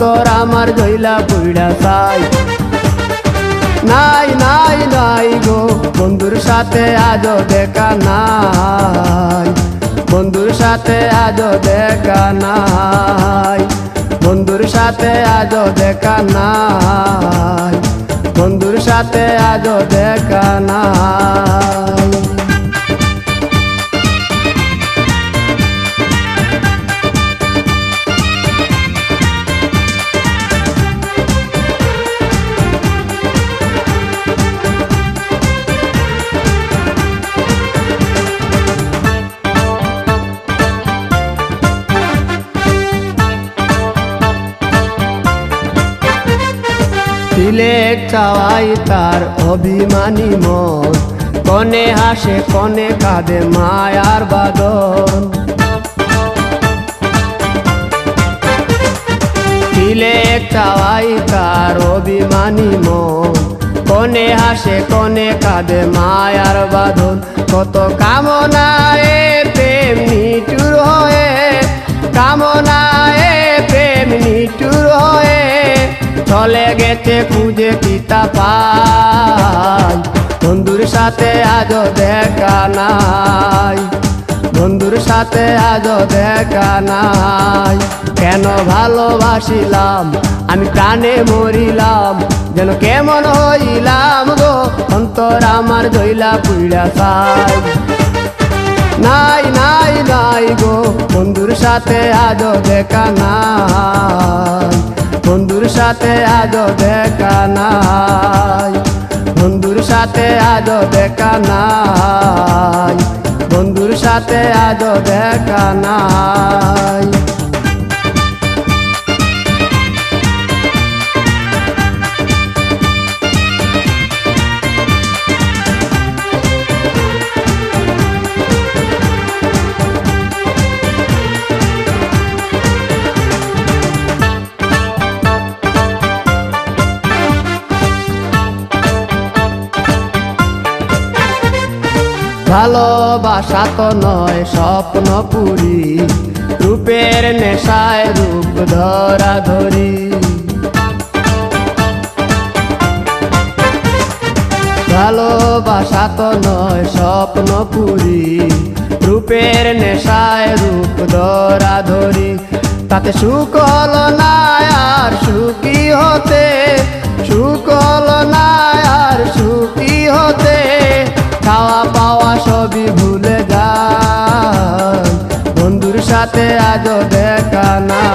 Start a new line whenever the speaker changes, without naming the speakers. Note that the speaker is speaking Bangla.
অন্তর আমার জইলা পুইড়া চাই। নাই নাই নাই গো বন্ধুর সাথে আজও দেখা নাই, বন্ধুর সাথে আজও দেখা নাই, বন্ধুর সাথে আজও দেখা নাই, বন্ধুর সাথে আজও দেখা নাই। তিলেক চাওয়াই তার অভিমানী মন, কনে হাসে কনে কাঁদে মায়ার বাদন। তিলেক চাওয়াই তার অভিমানী মন, কনে হাসে কনে কাঁদে মায়ার বাঁধন। কত কামনায় প্রেম নিঠুর হয়ে, কামনায় প্রেম নিঠুর হয়ে চলে গেছে খুঁজে পিতা পাই। বন্ধুর সাথে আজও দেখা নাই, বন্ধুর সাথে আজও দেখা নাই। কেন ভালোবাসিলাম আমি প্রাণে মরিলাম, যেন কেমন হইলাম গো অন্তর আমার জইলা পুইড়া চাই। নাই নাই নাই গো বন্ধুর সাথে আজও দেখা নাই, বন্ধুর সাথে আজও দেখা নাই, বন্ধুর সাথে আজও দেখা নাই, বন্ধুর সাথে আজও দেখা নাই। ভালোবাসা তো নয় স্বপ্ন পুরি, রূপের নেশায় রূপ ধরা ধরি। ভালোবাসা তো নয় স্বপ্ন পুরি, রূপের নেশায় রূপ ধরা ধরি। তাতে সুখ হলো না আর সুখী হতে, সুখ হলো না আর সুখী হতে। খাওয়া পাওয়া সবই ভুলে যায়, বন্ধুর সাথে আজও দেখা না।